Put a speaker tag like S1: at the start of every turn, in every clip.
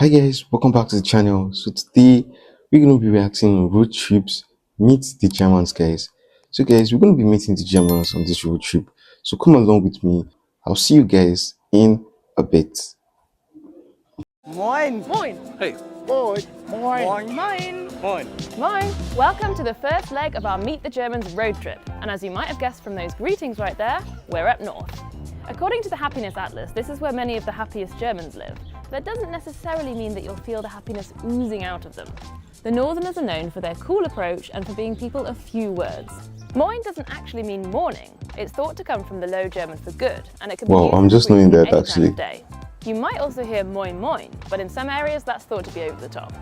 S1: Hi guys, welcome back to the channel. So today we're going to be reacting on road trips meet the Germans, guys. So guys, we're going to be meeting the Germans on this road trip. So come along with me. I'll see you guys in a bit.
S2: Moin!
S3: Moin!
S2: Hey! Moin! Moin!
S3: Moin!
S2: Moin!
S3: Moin! Welcome to the first leg of our Meet the Germans road trip. And as you might have guessed from those greetings right there, we're up north. According to the Happiness Atlas, this is where many of the happiest Germans live. That doesn't necessarily mean that you'll feel the happiness oozing out of them. The Northerners are known for their cool approach and for being people of few words. Moin doesn't actually mean morning. It's thought to come from the Low German for good, and it can be used
S1: I'm just
S3: for
S1: knowing that
S3: any
S1: actually.
S3: time of day. You might also hear moin moin, but in some areas that's thought to be over the top.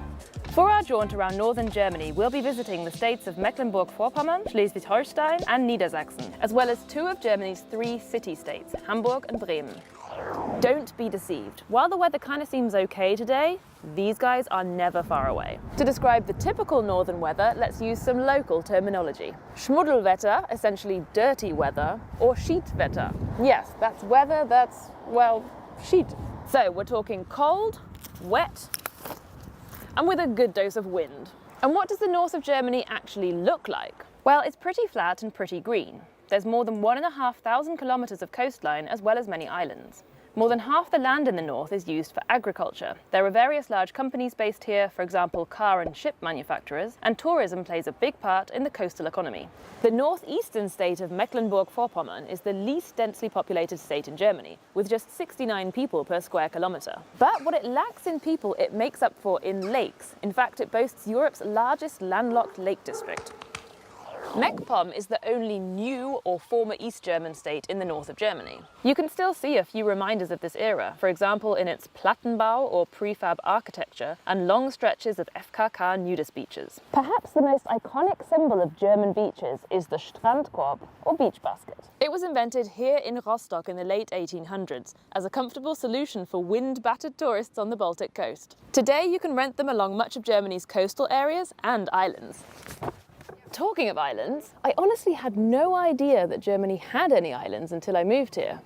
S3: For our jaunt around northern Germany, we'll be visiting the states of Mecklenburg-Vorpommern, Schleswig-Holstein and Niedersachsen, as well as two of Germany's three city-states, Hamburg and Bremen. Don't be deceived. While the weather kind of seems okay today, these guys are never far away. To describe the typical northern weather, let's use some local terminology. Schmuddelwetter, essentially dirty weather, or Schietwetter. Yes, that's weather that's, well, sheet. So we're talking cold, wet, and with a good dose of wind. And what does the north of Germany actually look like? Well, it's pretty flat and pretty green. There's more than 1,500 kilometers of coastline as well as many islands. More than half the land in the north is used for agriculture. There are various large companies based here, for example car and ship manufacturers, and tourism plays a big part in the coastal economy. The northeastern state of Mecklenburg-Vorpommern is the least densely populated state in Germany, with just 69 people per square kilometre. But what it lacks in people, it makes up for in lakes. In fact, it boasts Europe's largest landlocked lake district. Meckpomm is the only new or former East German state in the north of Germany. You can still see a few reminders of this era, for example in its Plattenbau or prefab architecture and long stretches of FKK nudist beaches. Perhaps the most iconic symbol of German beaches is the Strandkorb or beach basket. It was invented here in Rostock in the late 1800s as a comfortable solution for wind-battered tourists on the Baltic coast. Today you can rent them along much of Germany's coastal areas and islands. Talking of islands, I honestly had no idea that Germany had any islands until I moved here,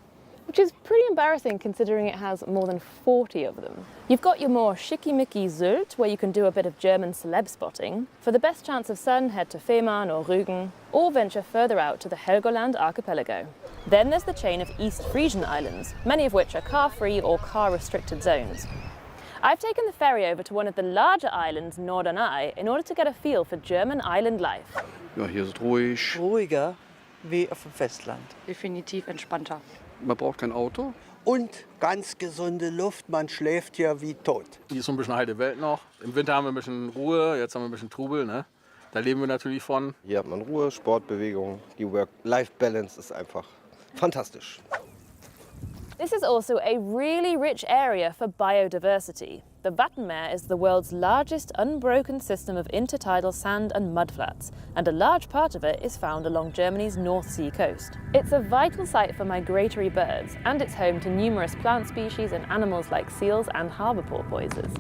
S3: which is pretty embarrassing considering it has more than 40 of them. You've got your more schickimicki Sylt, where you can do a bit of German celeb spotting. For the best chance of sun, head to Fehmarn or Rügen, or venture further out to the Helgoland archipelago. Then there's the chain of East Frisian islands, many of which are car-free or car-restricted zones. I've taken the ferry over to one of the larger islands, Nothern, in order to get a feel for German island life.
S2: Ja, hier ist es ruhig.
S4: Ruhiger wie auf dem Festland.
S5: Definitiv entspannter.
S2: Man braucht kein Auto.
S4: Und ganz gesunde Luft, man schläft ja wie tot.
S2: Hier ist so ein bisschen heile Welt noch. Im Winter haben wir ein bisschen Ruhe, jetzt haben wir ein bisschen Trubel, ne? Da leben wir natürlich von.
S6: Hier hat man Ruhe, Sportbewegung, die Work-Life-Balance ist einfach fantastisch.
S3: This is also a really rich area for biodiversity. The Wattenmeer is the world's largest unbroken system of intertidal sand and mudflats, and a large part of it is found along Germany's North Sea coast. It's a vital site for migratory birds, and it's home to numerous plant species and animals like seals and harbour porpoises.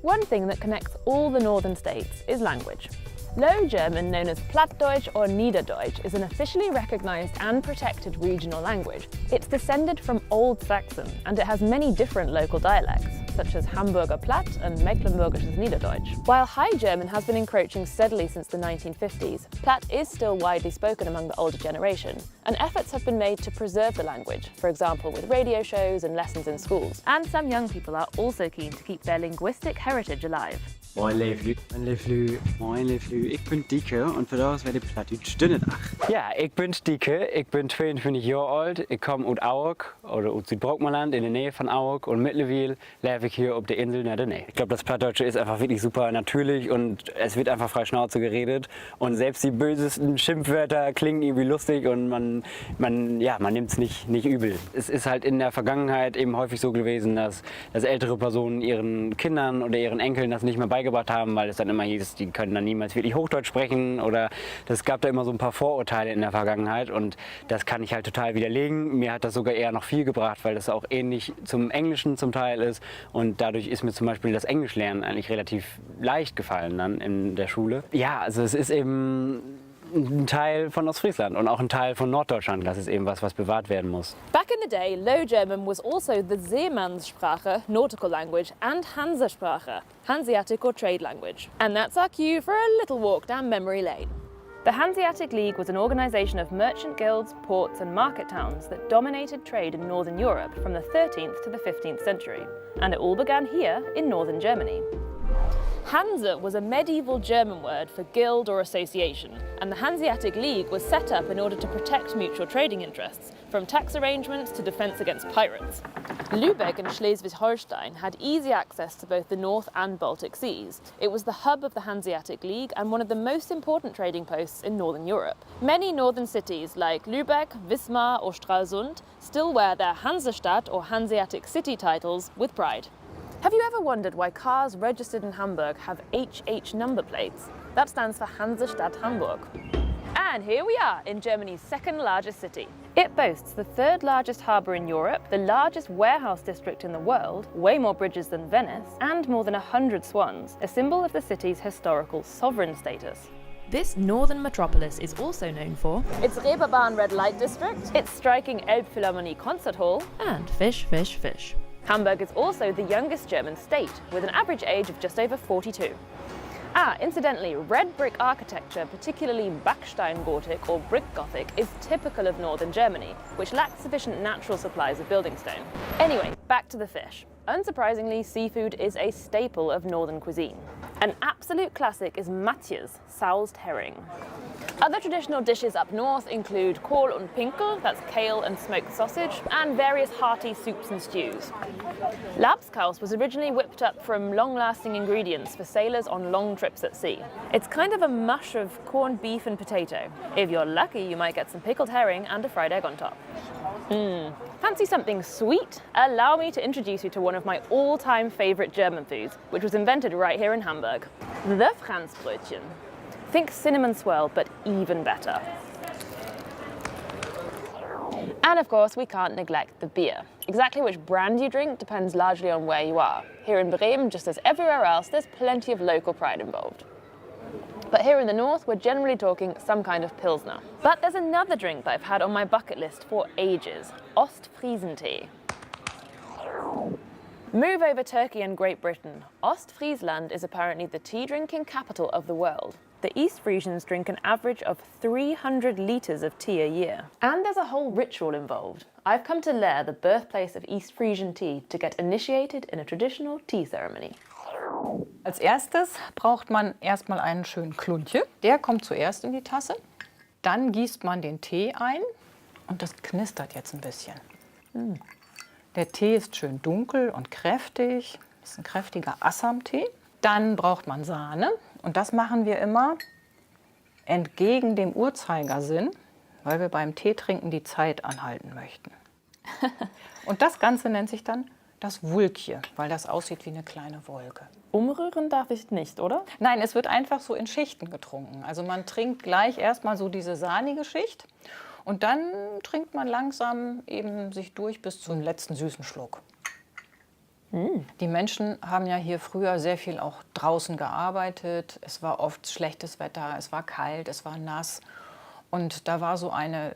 S3: One thing that connects all the northern states is language. Low German, known as Plattdeutsch or Niederdeutsch, is an officially recognised and protected regional language. It's descended from Old Saxon, and it has many different local dialects, such as Hamburger Platt and Mecklenburgisches Niederdeutsch. While High German has been encroaching steadily since the 1950s, Platt is still widely spoken among the older generation, and efforts have been made to preserve the language, for example with radio shows and lessons in schools. And some young people are also keen to keep their linguistic heritage alive.
S7: Moin Leeflu. Moin Leeflu. Moin Leeflu. Ik ben Dieke en vandaag werd ik Plattdeutsch Dünnedag. Ja, ik ben Dieke, ik ben 22 Jahre alt, ik kom uit Auwok oder uit Südbrockmerland in der Nähe von Auwok und mittlerweile lebe ich hier auf der Insel Nothern. Ich glaube, das Plattdeutsche ist einfach wirklich super natürlich und es wird einfach frei Schnauze geredet und selbst die bösesten Schimpfwörter klingen irgendwie lustig und man nimmt es nicht übel. Es ist halt in der Vergangenheit eben häufig so gewesen, dass ältere Personen ihren Kindern oder ihren Enkeln das nicht mehr beigebracht haben, weil es dann immer hieß, die können dann niemals wirklich Hochdeutsch sprechen oder es gab da immer so ein paar Vorurteile in der Vergangenheit und das kann ich halt total widerlegen. Mir hat das sogar eher noch viel gebracht, weil das auch ähnlich zum Englischen zum Teil ist und dadurch ist mir zum Beispiel das Englischlernen eigentlich relativ leicht gefallen dann in der Schule. Ja, also es ist eben ein Teil von Ostfriesland und auch ein Teil von Norddeutschland. Das ist eben was bewahrt werden muss.
S3: Back in the day, Low German was also the Seemannssprache, nautical language, and Hansasprache, Hanseatic or trade language. And that's our cue for a little walk down memory lane. The Hanseatic League was an organisation of merchant guilds, ports and market towns that dominated trade in Northern Europe from the 13th to the 15th century. And it all began here in Northern Germany. Hanse was a medieval German word for guild or association, and the Hanseatic League was set up in order to protect mutual trading interests, from tax arrangements to defence against pirates. Lübeck in Schleswig-Holstein had easy access to both the North and Baltic Seas. It was the hub of the Hanseatic League and one of the most important trading posts in Northern Europe. Many northern cities like Lübeck, Wismar or Stralsund still wear their Hansestadt or Hanseatic City titles with pride. Have you ever wondered why cars registered in Hamburg have HH number plates? That stands for Hansestadt Hamburg. And here we are in Germany's second largest city. It boasts the third largest harbour in Europe, the largest warehouse district in the world, way more bridges than Venice, and more than 100 swans, a symbol of the city's historical sovereign status.
S5: This northern metropolis is also known for
S3: Its Reeperbahn red light district, its striking Elbphilharmonie concert hall,
S5: and fish, fish, fish.
S3: Hamburg is also the youngest German state, with an average age of just over 42. Incidentally, red brick architecture, particularly Backstein Gothic or brick Gothic, is typical of northern Germany, which lacks sufficient natural supplies of building stone. Anyway, back to the fish. Unsurprisingly, seafood is a staple of northern cuisine. An absolute classic is Matjes, soused herring. Other traditional dishes up north include Kohl und Pinkel, that's kale and smoked sausage, and various hearty soups and stews. Labskaus was originally whipped up from long-lasting ingredients for sailors on long trips at sea. It's kind of a mush of corned beef and potato. If you're lucky, you might get some pickled herring and a fried egg on top. Fancy something sweet? Allow me to introduce you to one of my all-time favourite German foods, which was invented right here in Hamburg. The Franzbrötchen. Think cinnamon swirl, but even better. And of course, we can't neglect the beer. Exactly which brand you drink depends largely on where you are. Here in Bremen, just as everywhere else, there's plenty of local pride involved. But here in the north, we're generally talking some kind of Pilsner. But there's another drink that I've had on my bucket list for ages, Ostfriesentee. Move over Turkey and Great Britain. Ostfriesland is apparently the tea drinking capital of the world. The East Frisians drink an average of 300 litres of tea a year. And there's a whole ritual involved. I've come to Leer, the birthplace of East Frisian tea, to get initiated in a traditional tea ceremony.
S8: Als erstes braucht man erstmal einen schönen Kluntje. Der kommt zuerst in die Tasse. Dann gießt man den Tee ein und das knistert jetzt ein bisschen. Der Tee ist schön dunkel und kräftig. Das ist ein kräftiger Assam-Tee. Dann braucht man Sahne und das machen wir immer entgegen dem Uhrzeigersinn, weil wir beim Teetrinken die Zeit anhalten möchten. Und das Ganze nennt sich dann das Wulkje, weil das aussieht wie eine kleine Wolke.
S3: Umrühren darf ich nicht, oder?
S8: Nein, es wird einfach so in Schichten getrunken. Also man trinkt gleich erstmal so diese sahnige Schicht und dann trinkt man langsam eben sich durch bis zum letzten süßen Schluck. Die Menschen haben ja hier früher sehr viel auch draußen gearbeitet. Es war oft schlechtes Wetter, es war kalt, es war nass. Und da war so eine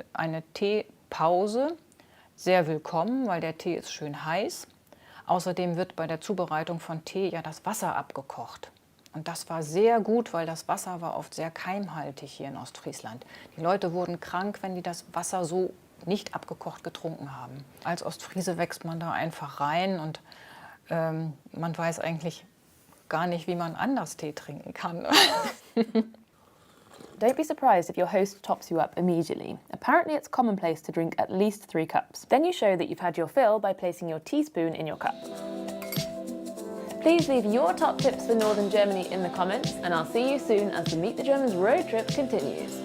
S8: Teepause sehr willkommen, weil der Tee ist schön heiß. Außerdem wird bei der Zubereitung von Tee ja das Wasser abgekocht. Und das war sehr gut, weil das Wasser war oft sehr keimhaltig hier in Ostfriesland. Die Leute wurden krank, wenn die das Wasser so nicht abgekocht getrunken haben. Als Ostfriese wächst man da einfach rein und man weiß eigentlich gar nicht, wie man anders Tee trinken kann.
S3: Don't be surprised if your host tops you up immediately. Apparently it's commonplace to drink at least 3 cups. Then you show that you've had your fill by placing your teaspoon in your cup. Please leave your top tips for Northern Germany in the comments, and I'll see you soon as the Meet the Germans road trip continues.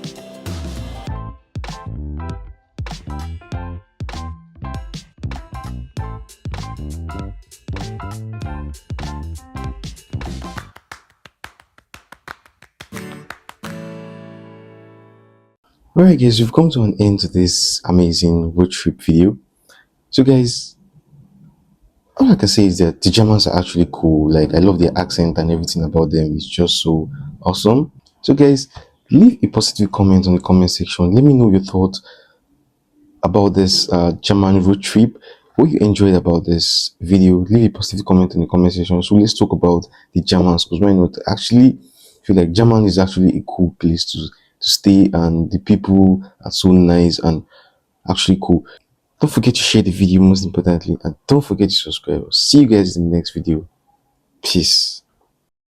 S1: Alright guys, we've come to an end to this amazing road trip video. So guys, all I can say is that the Germans are actually cool. Like, I love their accent and everything about them. It's just so awesome. So guys, Leave a positive comment on the comment section. Let me know your thoughts about this German road trip. What you enjoyed about this video. Leave a positive comment in the comment section. So let's talk about the Germans, because why not? I actually feel like German is actually a cool place to stay, and the people are so nice and actually cool. Don't forget to share the video, most importantly, and don't forget to subscribe. See you guys in the next video. Peace.